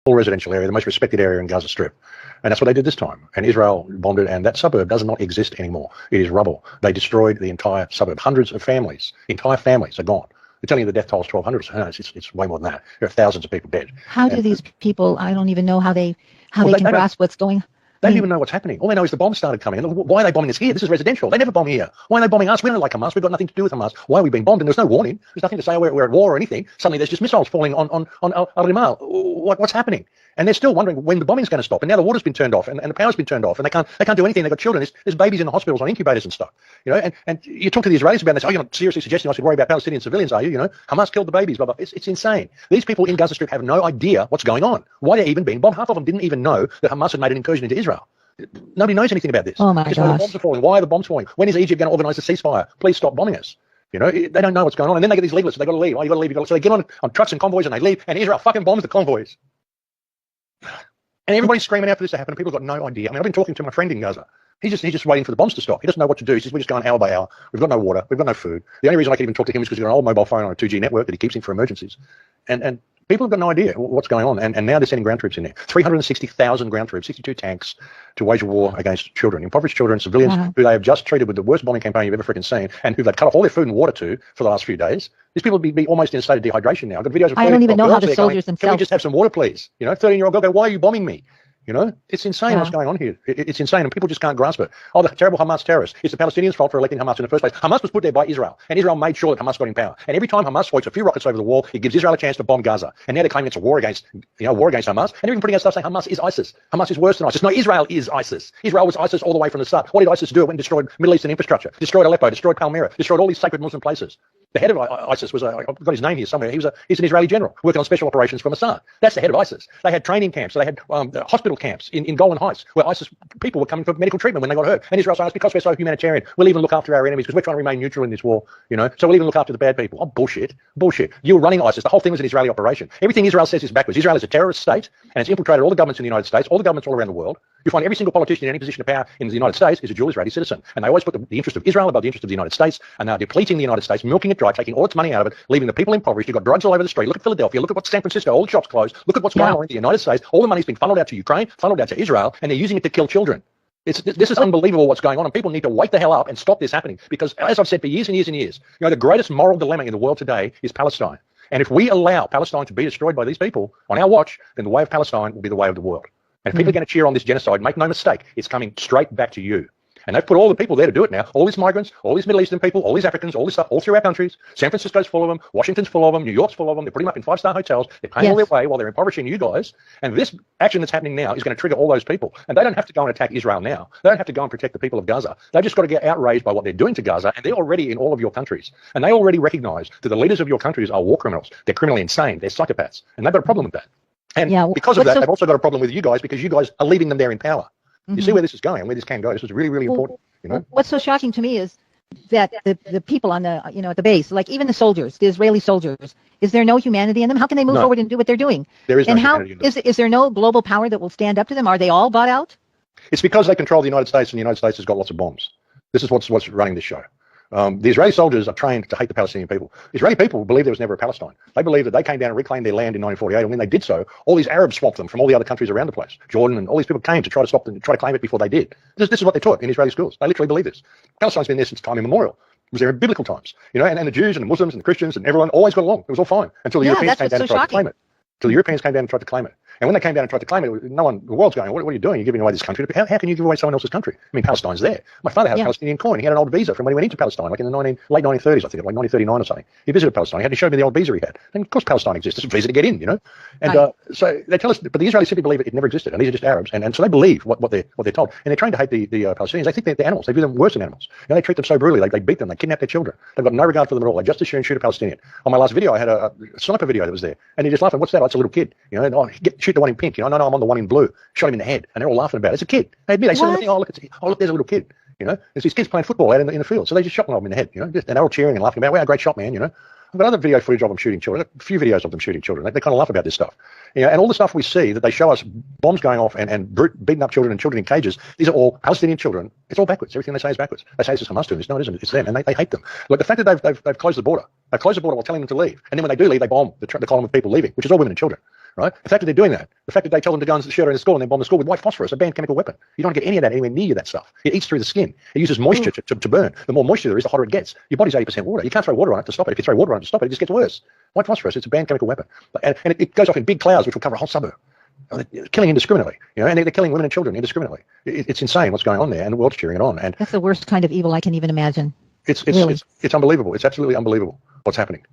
All residential area, the most respected area in Gaza Strip. And that's what they did this time. And Israel bombed it, and that suburb does not exist anymore. It is rubble. They destroyed the entire suburb. Hundreds of families, entire families are gone. They're telling you the death toll is 1,200. No, it's way more than that. There are thousands of people dead. How do these people, I don't even know how they can grasp what's going on. They don't even know what's happening. All they know is the bombs started coming. And why are they bombing us here? This is residential. They never bomb here. Why are they bombing us? We don't like Hamas. We've got nothing to do with Hamas. Why are we being bombed? And there's no warning. There's nothing to say we're at war or anything. Suddenly there's just missiles falling on Al-Rimal. What's happening? And they're still wondering when the bombing's going to stop. And now the water's been turned off and the power's been turned off and they can't do anything. They've got children. There's babies in the hospitals on incubators and stuff. You know, and you talk to the Israelis about it, and they say, oh, you're not seriously suggesting I should worry about Palestinian civilians, are you? You know, Hamas killed the babies, blah, blah. It's insane. These people in Gaza Strip have no idea what's going on. Why they're even being bombed. Half of them didn't even know that Hamas had made an incursion into Israel. Nobody knows anything about this. Oh my gosh. The bombs are falling. Why are the bombs falling? When is Egypt going to organise a ceasefire? Please stop bombing us. You know, they don't know what's going on. And then they get these legalists. They've got to leave. Oh, you've got to leave. So they get on trucks and convoys and they leave. And Israel fucking bombs the convoys. And everybody's screaming out for this to happen. And people have got no idea. I mean, I've been talking to my friend in Gaza. He's just waiting for the bombs to stop. He doesn't know what to do. He says, we're just going hour by hour. We've got no water. We've got no food. The only reason I can even talk to him is because he's got an old mobile phone on a 2G network that he keeps in for emergencies. And people have got no idea what's going on. And now they're sending ground troops in there. 360,000 ground troops, 62 tanks to wage a war against children, impoverished children, civilians who they have just treated with the worst bombing campaign you've ever freaking seen and who they've cut off all their food and water to for the last few days. These people would be almost in a state of dehydration now. I've got videos of I don't even know how the soldiers themselves... Can we just have some water, please? You know, 13-year-old girl go, why are you bombing me? You know, it's insane what's going on here. It's insane, and people just can't grasp it. Oh, the terrible Hamas terrorists. It's the Palestinians' fault for electing Hamas in the first place. Hamas was put there by Israel, and Israel made sure that Hamas got in power. And every time Hamas fights a few rockets over the wall, it gives Israel a chance to bomb Gaza. And now they're claiming it's a war against Hamas. And they're even putting out stuff saying Hamas is ISIS. Hamas is worse than ISIS. No, Israel is ISIS. Israel was ISIS all the way from the start. What did ISIS do? It went and destroyed Middle Eastern infrastructure, destroyed Aleppo, destroyed Palmyra, destroyed all these sacred Muslim places. The head of ISIS was, I've got his name here somewhere, he's an Israeli general working on special operations for Mossad. That's the head of ISIS. They had training camps, they had hospital camps in Golan Heights where ISIS people were coming for medical treatment when they got hurt. And Israel says, because we're so humanitarian, we'll even look after our enemies because we're trying to remain neutral in this war, you know, so we'll even look after the bad people. Oh, bullshit. You were running ISIS. The whole thing was an Israeli operation. Everything Israel says is backwards. Israel is a terrorist state and it's infiltrated all the governments in the United States, all the governments all around the world. You find every single politician in any position of power in the United States is a dual Israeli citizen. And they always put the interest of Israel above the interest of the United States. And they're depleting the United States, milking it dry, taking all its money out of it, leaving the people impoverished. You've got drugs all over the street. Look at Philadelphia. Look at what's San Francisco. All the shops closed. Look at what's going on in the United States. All the money's been funneled out to Ukraine, funneled out to Israel, and they're using it to kill children. This is unbelievable what's going on, and people need to wake the hell up and stop this happening. Because, as I've said for years and years and years, you know, the greatest moral dilemma in the world today is Palestine. And if we allow Palestine to be destroyed by these people on our watch, then the way of Palestine will be the way of the world. And if people are going to cheer on this genocide, make no mistake, it's coming straight back to you. And they've put all the people there to do it now. All these migrants, all these Middle Eastern people, all these Africans, all this stuff, all through our countries. San Francisco's full of them. Washington's full of them. New York's full of them. They're putting them up in 5-star hotels. They're paying all their way while they're impoverishing you guys. And this action that's happening now is going to trigger all those people. And they don't have to go and attack Israel now. They don't have to go and protect the people of Gaza. They've just got to get outraged by what they're doing to Gaza. And they're already in all of your countries. And they already recognize that the leaders of your countries are war criminals. They're criminally insane. They're psychopaths. And they've got a problem with that. And because of that, they've also got a problem with you guys because you guys are leaving them there in power. You see where this is going, where this can go. This is really, really important. You know? What's so shocking to me is that the people on the, you know, at the base, like even the soldiers, the Israeli soldiers, is there no humanity in them? How can they move forward and do what they're doing? There is no humanity in them. Is there no global power that will stand up to them? Are they all bought out? It's because they control the United States, and the United States has got lots of bombs. This is what's running this show. The Israeli soldiers are trained to hate the Palestinian people. Israeli people believe there was never a Palestine. They believe that they came down and reclaimed their land in 1948, and when they did so, all these Arabs swamped them from all the other countries around the place. Jordan and all these people came to try to stop them, try to claim it before they did. This is what they taught in Israeli schools. They literally believe this. Palestine's been there since time immemorial. It was there in biblical times, you know, and the Jews and the Muslims and the Christians and everyone always got along. It was all fine until the Europeans came down and tried to claim it. Until the Europeans came down and tried to claim it. And when they came down and tried to claim it, no one, the world's going, what are you doing? You're giving away this country. How can you give away someone else's country? I mean, Palestine's there. My father had a Palestinian coin. He had an old visa from when he went into Palestine, like in the late 1930s, I think, like 1939 or something. He visited Palestine. He had to show me the old visa he had. And of course, Palestine exists. It's a visa to get in, you know. And so they tell us, but the Israelis simply believe it never existed. And these are just Arabs. And so they believe what they're told. And they're trained to hate the Palestinians. They think they're animals. They view them worse than animals. You know, they treat them so brutally. They beat them. They kidnap their children. They've got no regard for them at all. They just as soon shoot a Palestinian. On my last video, I had a sniper video that was there. And he just laughed. What's that? Oh, it's a little kid. You know, shoot the one in pink. You know, no, I'm on the one in blue. Shot him in the head, and they're all laughing about it. It's a kid. They admit, they said, oh, look, there's a little kid. You know, there's these kids playing football out in the field. So they just shot one of them in the head, you know, and they're all cheering and laughing about, wow, great shot, man, you know. I've got other video footage of them shooting children, a few videos of them shooting children. They kind of laugh about this stuff. You know, and all the stuff we see that they show us, bombs going off and beating up children and children in cages, these are all Palestinian children. It's all backwards. Everything they say is backwards. They say it's Hamas doing this. No, it isn't. It's them, and they hate them. Like the fact that they've closed the border. They've closed the border while telling them to leave. And then when they do leave, they bomb the column of people leaving, which is all women and children. right? The fact that they're doing that, the fact that they tell them to go and share in the school and then bomb the school with white phosphorus, a banned chemical weapon. You don't get any of that anywhere near that stuff. It eats through the skin. It uses moisture to burn. The more moisture there is, the hotter it gets. Your body's 80% water. You can't throw water on it to stop it. If you throw water on it to stop it, it just gets worse. White phosphorus, it's a banned chemical weapon. And it goes off in big clouds, which will cover a whole suburb. They're killing indiscriminately, and they're killing women and children indiscriminately. It's insane what's going on there, and the world's cheering it on. And that's the worst kind of evil I can even imagine. It's unbelievable. It's absolutely unbelievable what's happening.